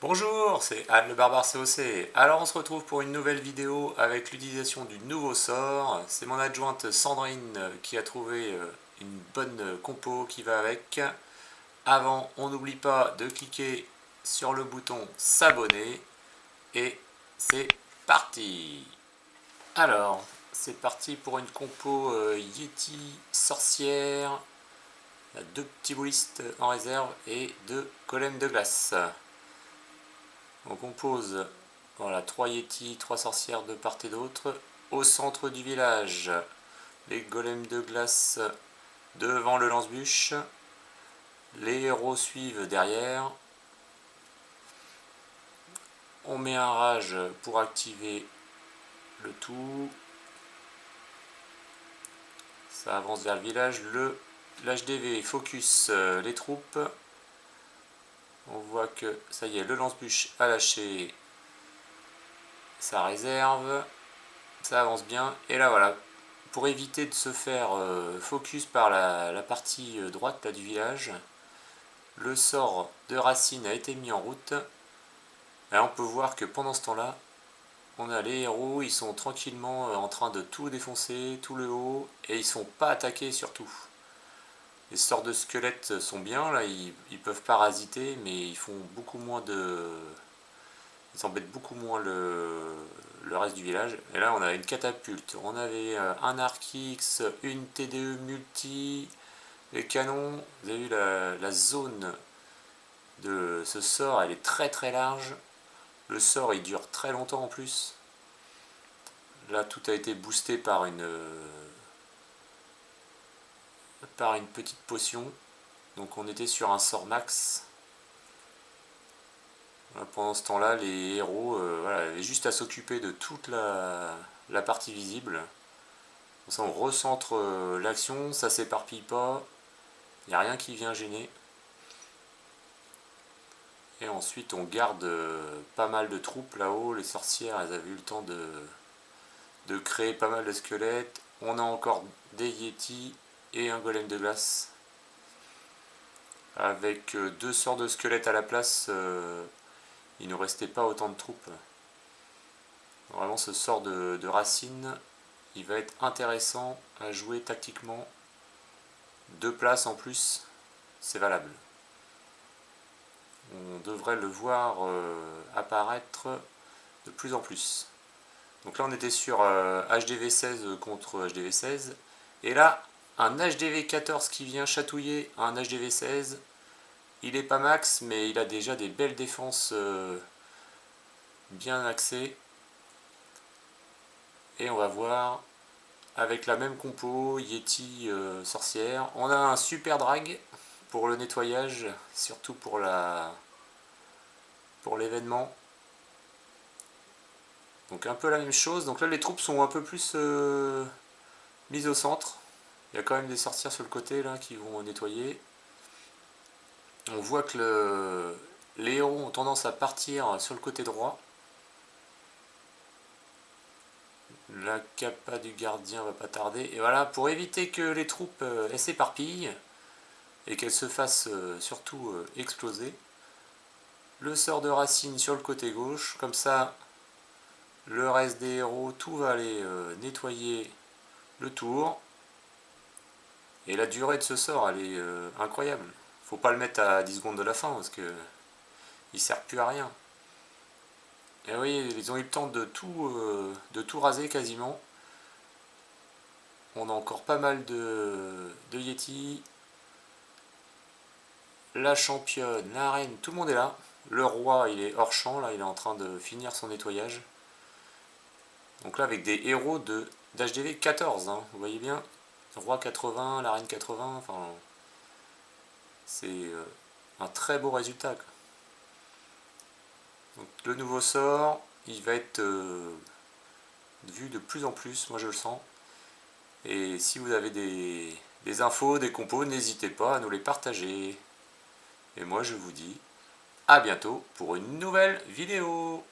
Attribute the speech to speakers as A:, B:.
A: Bonjour, c'est Anne le Barbare COC. Alors on se retrouve pour une nouvelle vidéo avec l'utilisation du nouveau sort. C'est mon adjointe Sandrine qui a trouvé une bonne compo qui va avec. Avant, on n'oublie pas de cliquer sur le bouton s'abonner et c'est parti. Alors, c'est parti pour une compo Yeti sorcière. Il y a deux petits boulistes en réserve et deux golems de glace. On compose voilà, 3 Yeti, 3 sorcières de part et d'autre. Au centre du village, les golems de glace devant le lance-bûche. Les héros suivent derrière. On met un rage pour activer le tout. Ça avance vers le village. L'HDV focus les troupes. On voit que ça y est, le lance-bûche a lâché sa réserve. Ça avance bien. Et là voilà, pour éviter de se faire focus par la partie droite là, du village, le sort de racine a été mis en route. Là, on peut voir que pendant ce temps-là, on a les héros, ils sont tranquillement en train de tout défoncer, tout le haut, et ils sont pas attaqués surtout. Les sorts de squelettes sont bien, là, ils peuvent parasiter, mais ils font beaucoup moins de... Ils embêtent beaucoup moins le reste du village. Et là, on a une catapulte, on avait un arc X, une TDE multi, les canons. Vous avez vu la zone de ce sort, elle est très très large. Le sort, il dure très longtemps en plus. Là, tout a été boosté par une petite potion. Donc on était sur un sort max. Pendant ce temps-là, les héros voilà, avaient juste à s'occuper de toute la partie visible. Comme ça, on recentre l'action, ça s'éparpille pas, il n'y a rien qui vient gêner. Et ensuite, on garde pas mal de troupes là-haut. Les sorcières, elles avaient eu le temps de créer pas mal de squelettes. On a encore des Yeti et un golem de glace. Avec deux sorts de squelettes à la place, il ne nous restait pas autant de troupes. Vraiment, ce sort de racine, il va être intéressant à jouer tactiquement. Deux places en plus, c'est valable. On devrait le voir apparaître de plus en plus. Donc là, on était sur HDV 16 contre HDV 16. Et là, un HDV 14 qui vient chatouiller un HDV 16. Il est pas max, mais il a déjà des belles défenses bien axées. Et on va voir avec la même compo, Yeti sorcière. On a un super drag pour le nettoyage, surtout pour l'événement. Donc un peu la même chose. Donc là les troupes sont un peu plus mises au centre. Il y a quand même des sorcières sur le côté là qui vont nettoyer. On voit que les héros ont tendance à partir sur le côté droit. La capa du gardien va pas tarder. Et voilà, pour éviter que les troupes s'éparpillent et qu'elles se fassent surtout exploser, le sort de racine sur le côté gauche. Comme ça, le reste des héros, tout va aller nettoyer le tour. Et la durée de ce sort, elle est incroyable. Faut pas le mettre à 10 secondes de la fin parce que il sert plus à rien. Et oui, ils ont eu le temps de tout raser quasiment. On a encore pas mal de Yeti. La championne, la reine, tout le monde est là. Le roi, il est hors champ, là, il est en train de finir son nettoyage. Donc là, avec des héros d'HDV 14, hein, vous voyez bien. Le roi 80, la reine 80, enfin, c'est un très beau résultat. Donc, le nouveau sort, il va être vu de plus en plus, moi je le sens. Et si vous avez des infos, des compos, n'hésitez pas à nous les partager. Et moi je vous dis à bientôt pour une nouvelle vidéo.